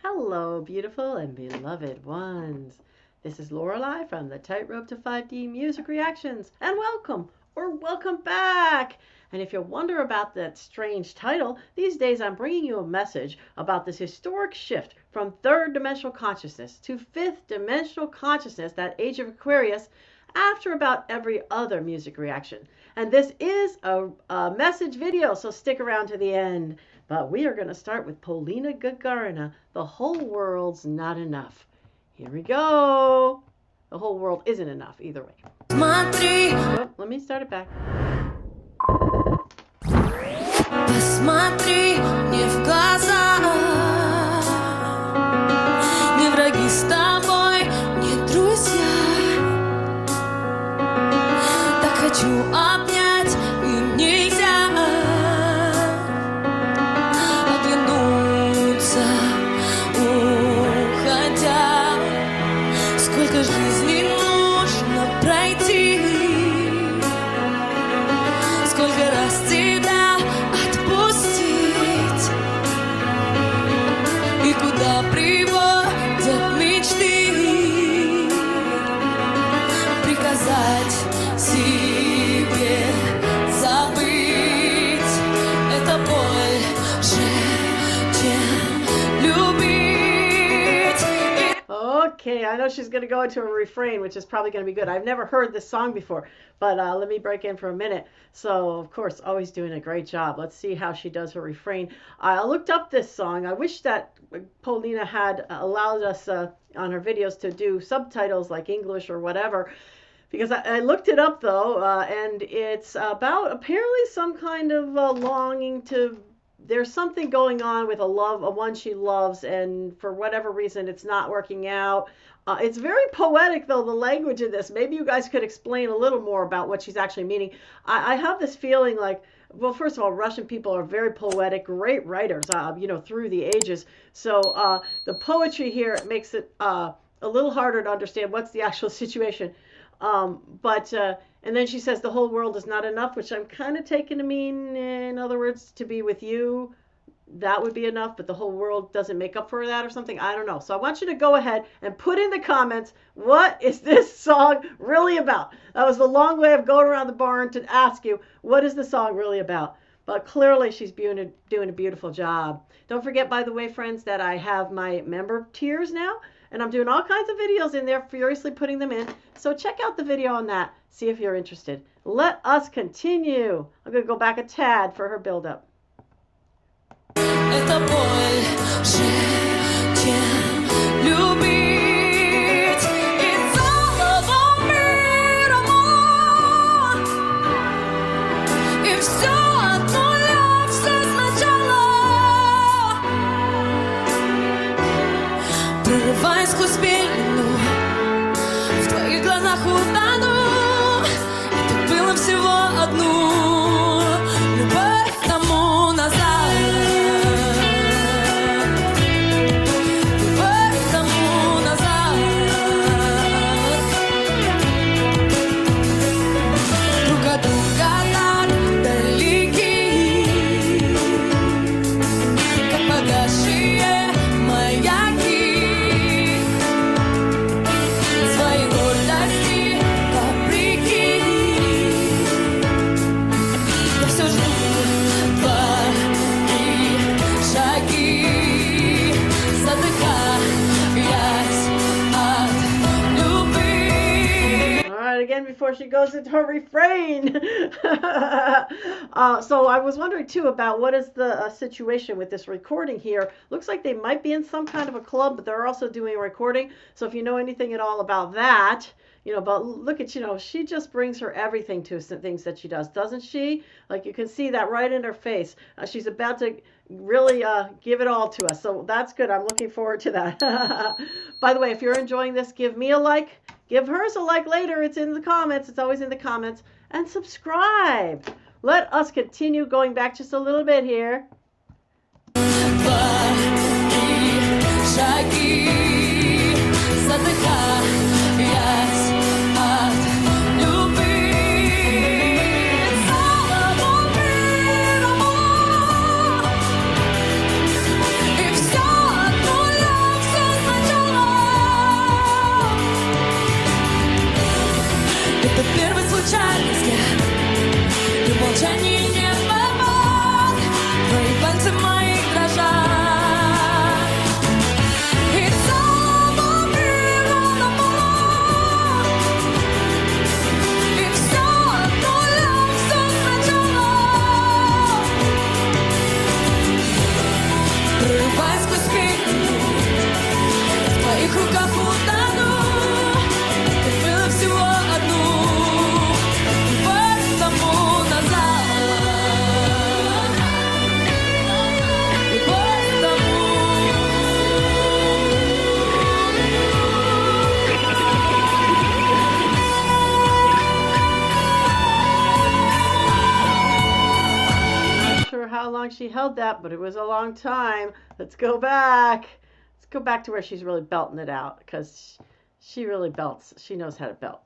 Hello, beautiful and beloved ones. This is Lorelei from the Tightrope to 5D Music Reactions, and welcome or welcome back. And if you wonder about that strange title, these days I'm bringing you a message about this historic shift from third dimensional consciousness to fifth dimensional consciousness, that age of Aquarius, after about every other music reaction. And this is a message video, so stick around to the end. But we are going to start with POLINA GAGARINA, The Whole World's Not Enough. Here we go. The whole world isn't enough either way. Oh, let me start it back. Посмотри мне в глаза. Не враги с тобой, не друзья. Так хочу обнять, и нельзя оглянуться, уходя. Сколько жизней нужно пройти, сколько раз тебя отпустить, и куда приводят мечты, приказать себе забыть, это больше, чем любить. Okay, I know she's going to go into a refrain, which is probably going to be good. I've never heard this song before, but let me break in for a minute. So, of course, always doing a great job. Let's see how she does her refrain. I looked up this song. I wish that POLINA had allowed us on her videos to do subtitles like English or whatever, because I looked it up, though, and it's about apparently some kind of longing to... There's something going on with a one she loves, and for whatever reason, it's not working out. It's very poetic, though, the language of this. Maybe you guys could explain a little more about what she's actually meaning. I have this feeling like, well, first of all, Russian people are very poetic, great writers, you know, through the ages. So the poetry here makes it a little harder to understand what's the actual situation. And then she says the whole world is not enough, which I'm kind of taking to mean, in other words, to be with you, that would be enough, but the whole world doesn't make up for that or something. I don't know. So I want you to go ahead and put in the comments, what is this song really about? That was the long way of going around the barn to ask you, what is the song really about? But clearly she's doing a beautiful job. Don't forget, by the way, friends, that I have my member tiers now. And I'm doing all kinds of videos in there, furiously putting them in. So check out the video on that. See if you're interested. Let us continue. I'm going to go back a tad for her build-up. Это больше, чем любить. И целого мира мало. И все от нуля, все сначала. Прорываясь сквозь пелену, в твоих глазах утону. Это было всего одну любовь тому назад. Любовь тому назад. Друг от друга так далеки, как погасшие маяки. Своей гордости вопреки, я все жду твои шаги, задыхаясь от любви. All right, again, before she goes into her refrain. So I was wondering, too, about what is the situation with this recording here. Looks like they might be in some kind of a club, but they're also doing a recording. So if you know anything at all about that, you know, but look at, you know, she just brings her everything to things that she does, doesn't she? Like you can see that right in her face. She's about to really give it all to us. So that's good. I'm looking forward to that. By the way, if you're enjoying this, give me a like. Give hers a like later. It's in the comments. It's always in the comments. And subscribe. Let us continue going back just a little bit here. Задыхаясь от любви. long she held that, but it was a long time. Let's go back. Let's go back to where she's really belting it out, because she really belts. She knows how to belt.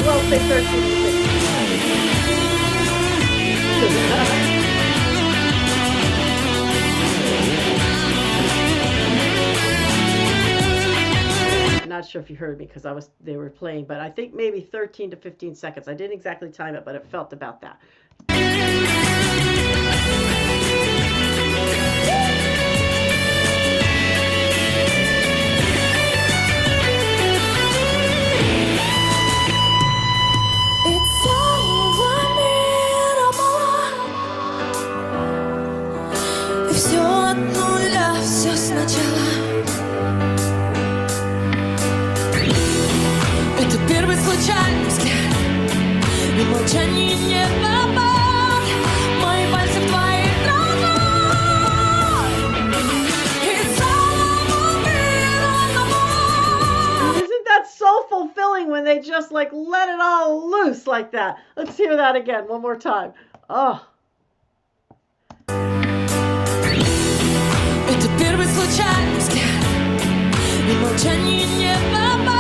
Well, say 13 I'm not sure if you heard me because they were playing, but I think maybe 13 to 15 seconds. I didn't exactly time it, but it felt about that. Случайный взгляд, и молчание не попал. Мои пальцы в твоих руках. Isn't that so fulfilling when they just like let it all loose like that? Let's hear that again one more time. Oh. Это первый случайный взгляд, и молчание не попал.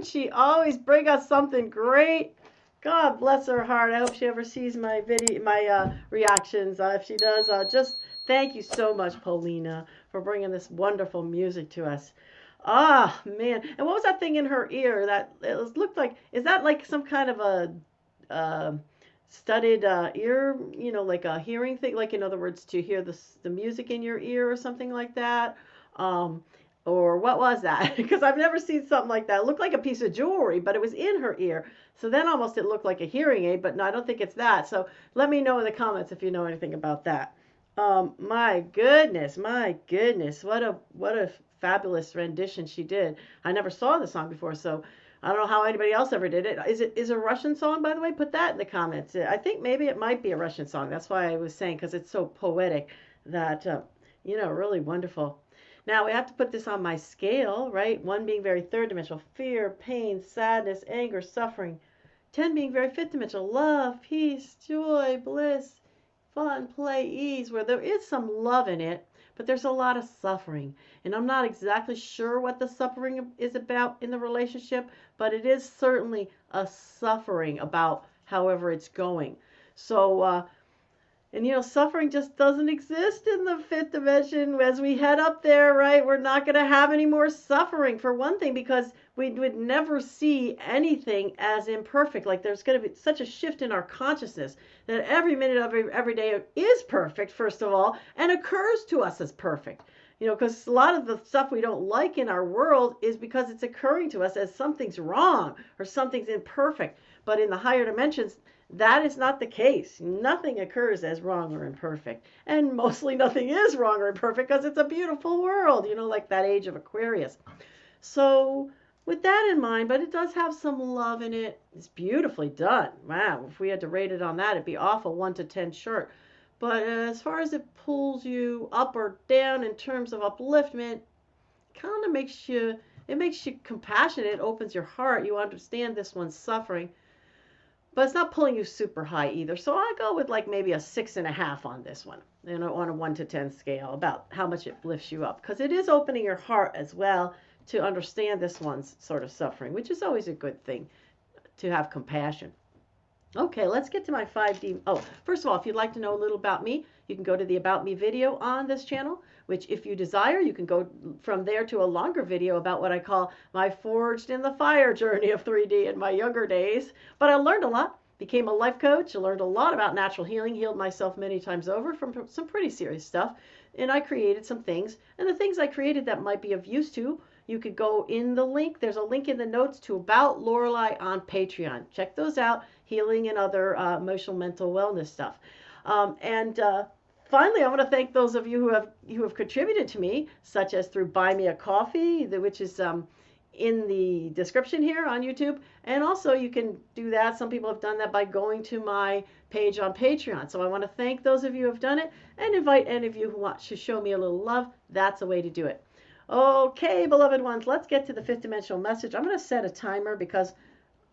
She always bring us something great. God bless her heart. I hope she ever sees my reactions. If she does, just thank you so much, POLINA, for bringing this wonderful music to us. Ah, man. And what was that thing in her ear? That it looked like, is that like some kind of a studded ear, like a hearing thing, like in other words, to hear the music in your ear or something like that? Or what was that? Because I've never seen something like that. It looked like a piece of jewelry, but it was in her ear. So then almost it looked like a hearing aid, but no, I don't think it's that. So let me know in the comments if you know anything about that. My goodness. What a fabulous rendition she did. I never saw the song before, so I don't know how anybody else ever did it. Is it a Russian song, by the way? Put that in the comments. I think maybe it might be a Russian song. That's why I was saying, because it's so poetic that, really wonderful. Now we have to put this on my scale, right? 1 being very third dimensional, fear, pain, sadness, anger, suffering. 10 being very fifth dimensional, love, peace, joy, bliss, fun, play, ease, where there is some love in it, but there's a lot of suffering. And I'm not exactly sure what the suffering is about in the relationship, but it is certainly a suffering about however it's going. So, and suffering just doesn't exist in the fifth dimension. As we head up there, right, we're not going to have any more suffering, for one thing, because we would never see anything as imperfect. Like there's going to be such a shift in our consciousness that every minute of every day is perfect, first of all, and occurs to us as perfect. Because a lot of the stuff we don't like in our world is because it's occurring to us as something's wrong or something's imperfect. But in the higher dimensions, that is not the case. Nothing occurs as wrong or imperfect. And mostly nothing is wrong or imperfect because it's a beautiful world, like that age of Aquarius. So with that in mind, but it does have some love in it. It's beautifully done. Wow, if we had to rate it on that, it'd be off a 1 to 10 short. But as far as it pulls you up or down in terms of upliftment, kind of makes you compassionate, it opens your heart. You understand this one's suffering, but it's not pulling you super high either. So I go with like maybe a 6.5 on this one, on a 1 to 10 scale, about how much it lifts you up, because it is opening your heart as well to understand this one's sort of suffering, which is always a good thing, to have compassion. Okay, let's get to my 5D. Oh, first of all, if you'd like to know a little about me, you can go to the About Me video on this channel, which if you desire, you can go from there to a longer video about what I call my forged in the fire journey of 3D in my younger days. But I learned a lot, became a life coach, I learned a lot about natural healing, healed myself many times over from some pretty serious stuff, and I created some things. And the things I created that might be of use to you could go in the link. There's a link in the notes to About Lorelei on Patreon. Check those out. Healing and other emotional mental wellness stuff. Finally, I want to thank those of you who have contributed to me, such as through Buy Me a Coffee, which is in the description here on YouTube. And also you can do that. Some people have done that by going to my page on Patreon. So I want to thank those of you who have done it and invite any of you who want to show me a little love. That's a way to do it. Okay, beloved ones, let's get to the fifth dimensional message. I'm going to set a timer because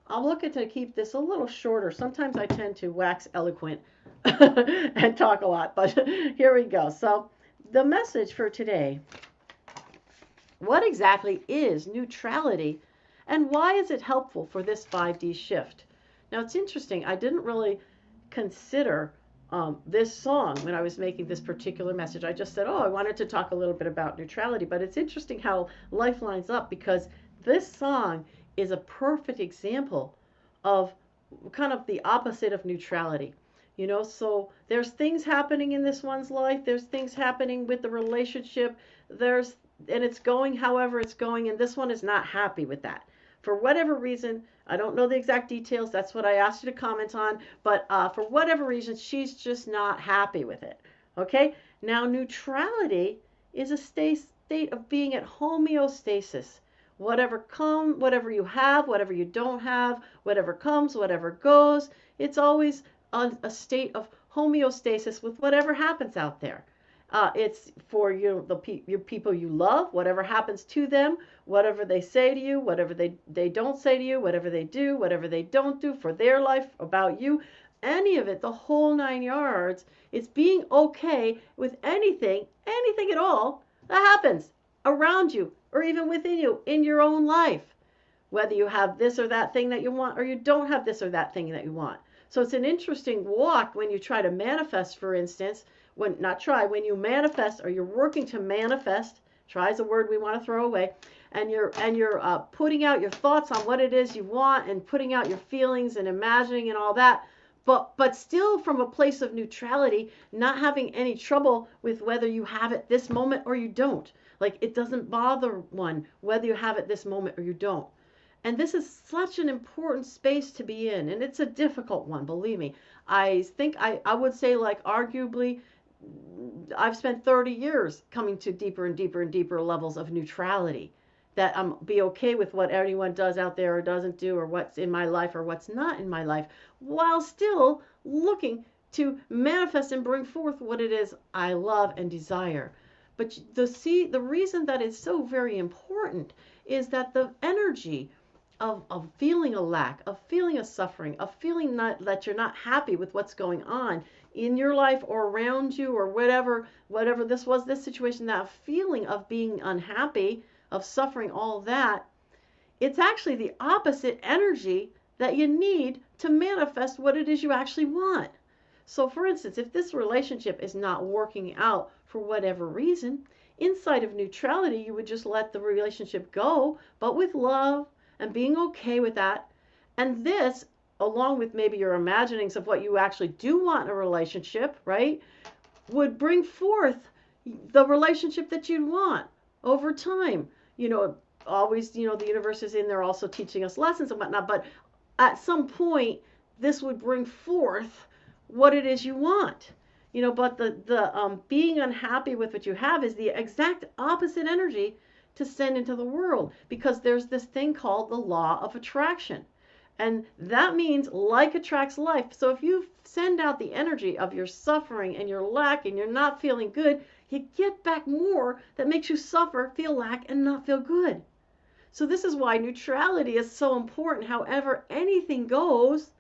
I'm looking to keep this a little shorter. Sometimes I tend to wax eloquent and talk a lot, but here we go. So the message for today: what exactly is neutrality and why is it helpful for this 5D shift? Now, it's interesting. I didn't really consider this song when I was making this particular message. I just said, oh, I wanted to talk a little bit about neutrality, but it's interesting how life lines up, because this song is a perfect example of kind of the opposite of neutrality. So there's things happening in this one's life, there's things happening with the relationship, and it's going however it's going, and this one is not happy with that. For whatever reason, I don't know the exact details, that's what I asked you to comment on, but for whatever reason, she's just not happy with it. Okay? Now, neutrality is a state of being at homeostasis. Whatever you have, whatever you don't have, whatever comes, whatever goes, it's always a state of homeostasis with whatever happens out there. It's for your people you love, whatever happens to them, whatever they say to you, whatever they don't say to you, whatever they do, whatever they don't do for their life, about you, any of it, the whole 9 yards. It's being okay with anything at all that happens around you or even within you in your own life, whether you have this or that thing that you want or you don't have this or that thing that you want. So it's an interesting walk when you try to manifest, for instance. When you manifest, or you're working to manifest, try is a word we want to throw away, and you're putting out your thoughts on what it is you want and putting out your feelings and imagining and all that, but still from a place of neutrality, not having any trouble with whether you have it this moment or you don't. Like, it doesn't bother one whether you have it this moment or you don't. And this is such an important space to be in, and it's a difficult one, believe me. I think I would say, like, arguably, I've spent 30 years coming to deeper and deeper and deeper levels of neutrality, that I'm be okay with what anyone does out there or doesn't do, or what's in my life or what's not in my life, while still looking to manifest and bring forth what it is I love and desire. But the reason that is so very important is that the energy of feeling a lack, of feeling a suffering, of feeling that you're not happy with what's going on in your life or around you, or whatever this situation, that feeling of being unhappy, of suffering, all that, it's actually the opposite energy that you need to manifest what it is you actually want. So for instance, if this relationship is not working out for whatever reason, inside of neutrality, you would just let the relationship go, but with love and being okay with that. And this, along with maybe your imaginings of what you actually do want in a relationship, right, would bring forth the relationship that you'd want over time. Always, the universe is in there also teaching us lessons and whatnot, but at some point, this would bring forth what it is you want. But the being unhappy with what you have is the exact opposite energy to send into the world, because there's this thing called the law of attraction. And that means like attracts life. So if you send out the energy of your suffering and your lack and you're not feeling good, you get back more that makes you suffer, feel lack, and not feel good. So this is why neutrality is so important. However anything goes,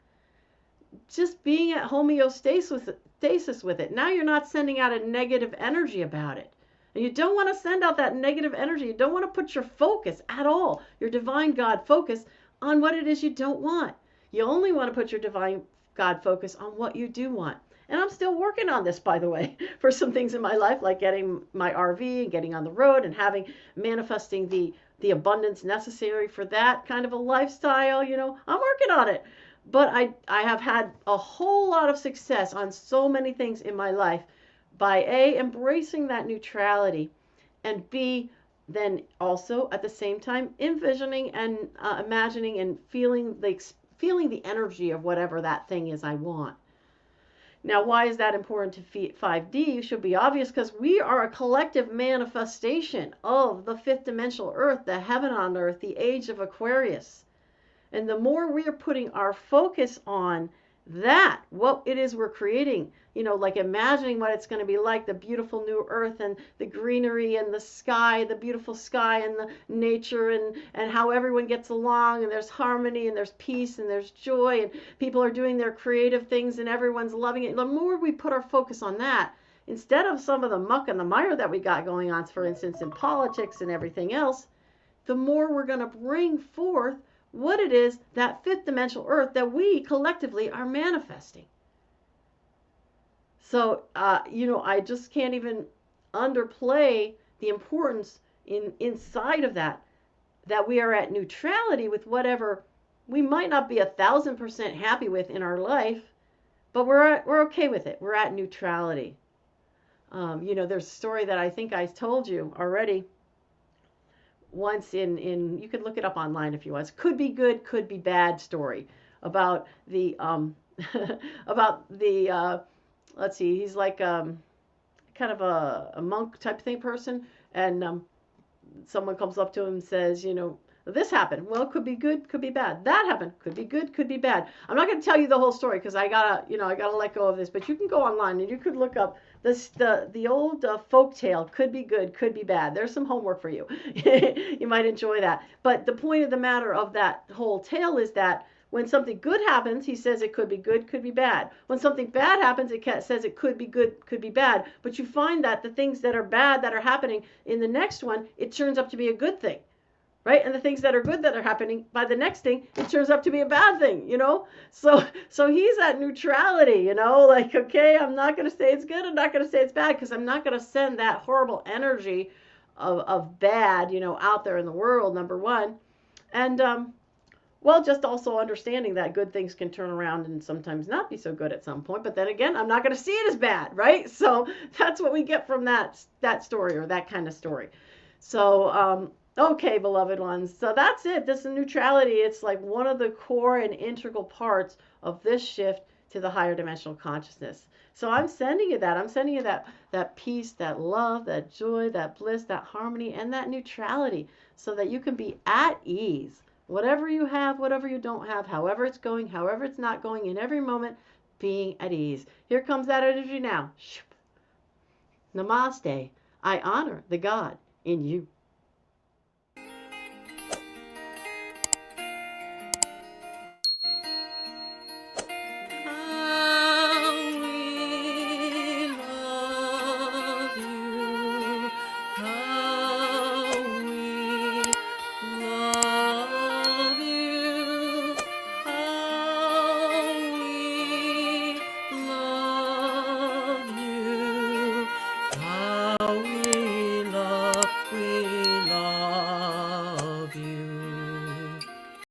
just being at homeostasis with it. Now you're not sending out a negative energy about it. And you don't want to send out that negative energy. You don't want to put your focus at all, your divine God focus, on what it is you don't want. You only want to put your divine God focus on what you do want. And I'm still working on this, by the way, for some things in my life, like getting my RV and getting on the road and manifesting the abundance necessary for that kind of a lifestyle. I'm working on it. But I have had a whole lot of success on so many things in my life by A, embracing that neutrality, and B, then also at the same time envisioning and imagining and feeling the energy of whatever that thing is I want. Now, why is that important to 5D? Should be obvious, because we are a collective manifestation of the fifth dimensional earth, the heaven on earth, the age of Aquarius. And the more we are putting our focus on that, what it is we're creating, like imagining what it's going to be like, the beautiful new earth and the greenery and the sky, the beautiful sky and the nature, and how everyone gets along, and there's harmony and there's peace and there's joy, and people are doing their creative things and everyone's loving it. The more we put our focus on that, instead of some of the muck and the mire that we got going on, for instance, in politics and everything else, the more we're going to bring forth what it is, that fifth dimensional earth that we collectively are manifesting. So, I just can't even underplay the importance inside of that we are at neutrality with whatever we might not be 1,000% happy with in our life, but we're okay with it. We're at neutrality. There's a story that I think I told you already once in you could look it up online if you want. Could be good, could be bad story about the let's see, he's like kind of a monk type thing person, and someone comes up to him and says, this happened. Well, it could be good, could be bad. That happened. Could be good, could be bad. I'm not going to tell you the whole story because I gotta let go of this. But you can go online and you could look up the old folk tale. Could be good, could be bad. There's some homework for you. You might enjoy that. But the point of the matter of that whole tale is that when something good happens, he says it could be good, could be bad. When something bad happens, it says it could be good, could be bad. But you find that the things that are bad that are happening in the next one, it turns up to be a good thing. Right? And the things that are good that are happening by the next thing, it turns up to be a bad thing, So he's at neutrality, like, okay, I'm not going to say it's good. I'm not going to say it's bad, because I'm not going to send that horrible energy of bad, out there in the world, number one. And, just also understanding that good things can turn around and sometimes not be so good at some point. But then again, I'm not going to see it as bad, right? So that's what we get from that story, or that kind of story. So, okay, beloved ones. So that's it. This neutrality, it's like one of the core and integral parts of this shift to the higher dimensional consciousness. So I'm sending you that. I'm sending you that peace, that love, that joy, that bliss, that harmony, and that neutrality, so that you can be at ease. Whatever you have, whatever you don't have, however it's going, however it's not going, in every moment, being at ease. Here comes that energy now. Namaste. I honor the God in you.